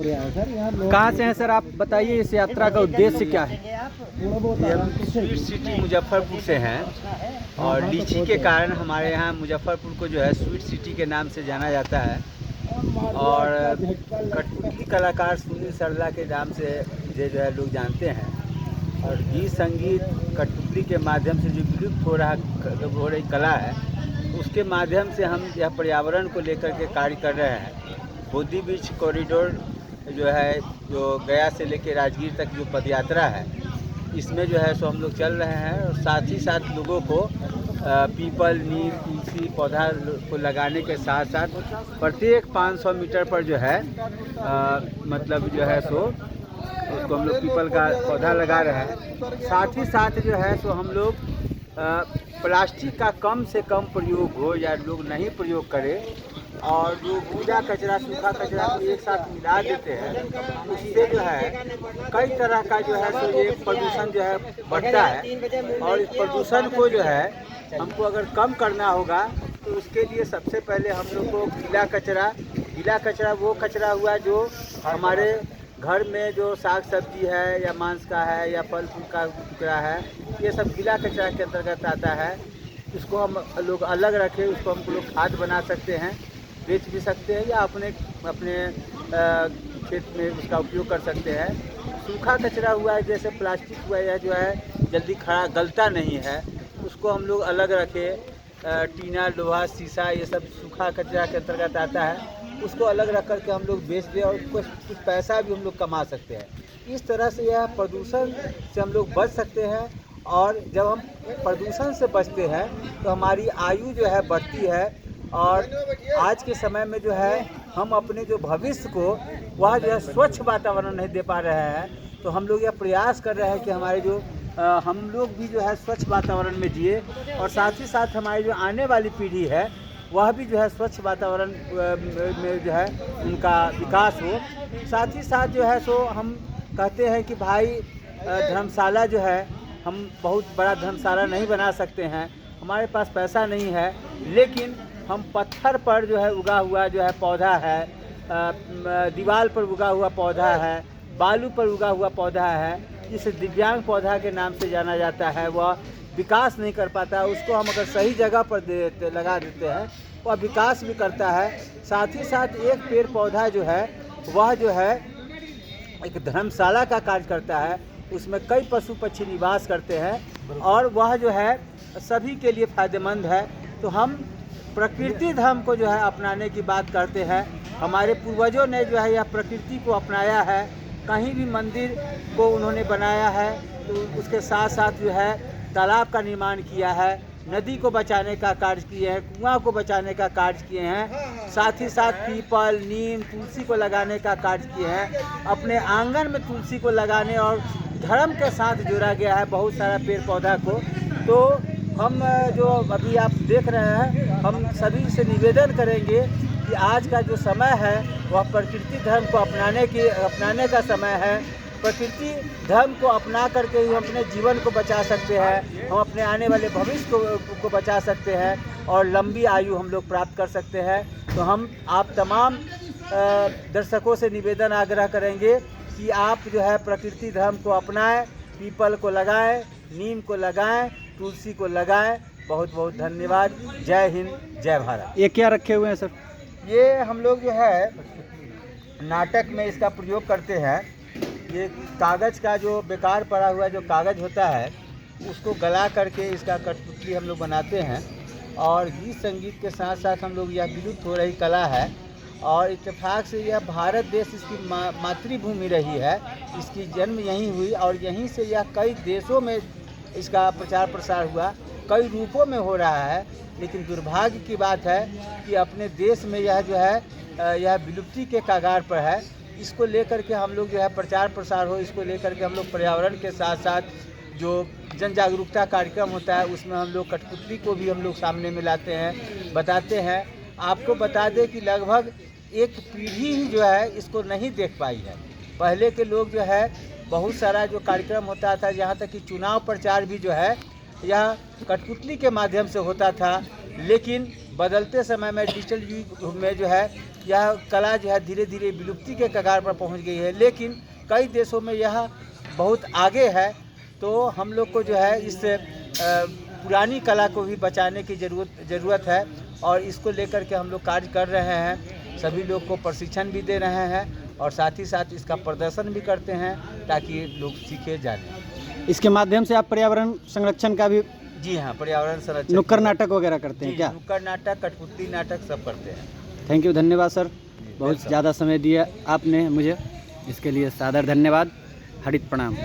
कहाँ से हैं सर आप? बताइए इस यात्रा का उद्देश्य क्या है? ये हम स्वीट सिटी मुजफ्फरपुर से हैं और लीची के कारण हमारे यहाँ मुजफ्फरपुर को जो है स्वीट सिटी के नाम से जाना जाता है। और कठपुतली कलाकार सुनील सरला के नाम से मुझे जो है लोग जानते हैं। और गीत संगीत कठपुतली के माध्यम से जो विलुप्त हो रही कला है, उसके माध्यम से हम यह पर्यावरण को लेकर के कार्य कर रहे हैं। बोधि वृक्ष कॉरिडोर जो है, जो गया से लेकर राजगीर तक जो पदयात्रा है, इसमें जो है सो हम लोग चल रहे हैं। और साथ ही साथ लोगों को पीपल, नीम, तुलसी पौधा को लगाने के साथ साथ प्रत्येक 500 मीटर पर जो है मतलब जो है सो उसको हम लोग पीपल का पौधा लगा रहे हैं। साथ ही साथ जो है सो हम लोग प्लास्टिक का कम से कम प्रयोग हो या लोग नहीं प्रयोग करें, और जो गीला कचरा सूखा कचरा को एक साथ मिला देते हैं, उससे जो है कई तरह का जो है सो ये प्रदूषण जो है बढ़ता है। और इस प्रदूषण को जो है हमको अगर कम करना होगा तो उसके लिए सबसे पहले हम लोग को गीला कचरा वो कचरा हुआ जो हमारे घर में जो साग सब्जी है या मांस का है या फल फूल का टुकड़ा है, ये सब गीला कचरा के अंतर्गत आता है। इसको हम लोग अलग रखें, उसको हम लोग खाद बना सकते हैं, बेच भी सकते हैं या अपने खेत में उसका उपयोग कर सकते हैं। सूखा कचरा हुआ है जैसे प्लास्टिक हुआ है जो है जल्दी खड़ा गलता नहीं है, उसको हम लोग अलग रखें। टीना, लोहा, शीशा ये सब सूखा कचरा के अंतर्गत आता है, उसको अलग रख कर के हम लोग बेच दें और कुछ पैसा भी हम लोग कमा सकते हैं। इस तरह से यह प्रदूषण से हम लोग बच सकते हैं। और जब हम प्रदूषण से बचते हैं तो हमारी आयु जो है बढ़ती है। और आज के समय में जो है हम अपने जो भविष्य को वह जो है स्वच्छ वातावरण नहीं दे पा रहे हैं, तो हम लोग यह प्रयास कर रहे हैं कि हमारे जो हम लोग भी जो है स्वच्छ वातावरण में जिए, और साथ ही साथ हमारी जो आने वाली पीढ़ी है वह भी जो है स्वच्छ वातावरण में जो है उनका विकास हो। साथ ही साथ जो है सो हम कहते हैं कि भाई धर्मशाला जो है, हम बहुत बड़ा धर्मशाला नहीं बना सकते हैं, हमारे पास पैसा नहीं है, लेकिन हम पत्थर पर जो है उगा हुआ जो है पौधा है, दीवार पर उगा हुआ पौधा है, बालू पर उगा हुआ पौधा है, जिसे दिव्यांग पौधा के नाम से जाना जाता है, वह विकास नहीं कर पाता, उसको हम अगर सही जगह पर लगा देते हैं वह विकास भी करता है। साथ ही साथ एक पेड़ पौधा जो है वह जो है एक धर्मशाला का कार्य करता है, उसमें कई पशु पक्षी निवास करते हैं और वह जो है सभी के लिए फायदेमंद है। तो हम प्रकृति धर्म को जो है अपनाने की बात करते हैं। हमारे पूर्वजों ने जो है यह प्रकृति को अपनाया है, कहीं भी मंदिर को उन्होंने बनाया है तो उसके साथ साथ जो है तालाब का निर्माण किया है, नदी को बचाने का कार्य किए हैं, कुआं को बचाने का कार्य किए हैं, साथ ही साथ पीपल, नीम, तुलसी को लगाने का कार्य किए हैं। अपने आंगन में तुलसी को लगाने और धर्म के साथ जोड़ा गया है बहुत सारा पेड़ पौधा को। तो हम जो अभी आप देख रहे हैं, हम सभी से निवेदन करेंगे कि आज का जो समय है वह प्रकृति धर्म को अपनाने का समय है। प्रकृति धर्म को अपना करके ही हम अपने जीवन को बचा सकते हैं, हम अपने आने वाले भविष्य को बचा सकते हैं और लंबी आयु हम लोग प्राप्त कर सकते हैं। तो हम आप तमाम दर्शकों से निवेदन आग्रह करेंगे कि आप जो है प्रकृति धर्म को अपनाएं, पीपल को लगाएं, नीम को लगाएं, तुलसी को लगाएं। बहुत बहुत धन्यवाद। जय हिंद, जय भारत। ये क्या रखे हुए हैं सर? ये हम लोग जो है नाटक में इसका प्रयोग करते हैं। ये कागज़ का जो बेकार पड़ा हुआ जो कागज़ होता है उसको गला करके इसका कठपुतली हम लोग बनाते हैं। और गीत संगीत के साथ साथ हम लोग, यह विलुप्त हो रही कला है और इत्तेफाक से यह भारत देश इसकी मातृभूमि रही है, इसकी जन्म यहीं हुई और यहीं से यह कई देशों में इसका प्रचार प्रसार हुआ, कई रूपों में हो रहा है। लेकिन दुर्भाग्य की बात है कि अपने देश में यह जो है यह विलुप्ति के कगार पर है। इसको लेकर के हम लोग जो है प्रचार प्रसार हो, इसको लेकर के हम लोग पर्यावरण के साथ साथ जो जन जागरूकता कार्यक्रम होता है उसमें हम लोग कठपुतली को भी हम लोग सामने में लाते हैं, बताते हैं। आपको बता दें कि लगभग एक पीढ़ी ही जो है इसको नहीं देख पाई है। पहले के लोग जो है बहुत सारा जो कार्यक्रम होता था, यहाँ तक कि चुनाव प्रचार भी जो है यह कठपुतली के माध्यम से होता था। लेकिन बदलते समय में डिजिटल युग में जो है यह कला जो है धीरे धीरे विलुप्ति के कगार पर पहुंच गई है, लेकिन कई देशों में यह बहुत आगे है। तो हम लोग को जो है इस पुरानी कला को भी बचाने की ज़रूरत है और इसको लेकर के हम लोग कार्य कर रहे हैं। सभी लोग को प्रशिक्षण भी दे रहे हैं और साथ ही साथ इसका प्रदर्शन भी करते हैं ताकि लोग सीखे जाने। इसके माध्यम से आप पर्यावरण संरक्षण का भी जी हाँ, पर्यावरण संरक्षण, नुक्कड़ नाटक वगैरह करते हैं क्या? नुक्कड़ नाटक, कठपुतली नाटक सब करते हैं। थैंक यू, धन्यवाद सर, बहुत ज़्यादा समय दिया आपने मुझे, इसके लिए सादर धन्यवाद। हरित प्रणाम।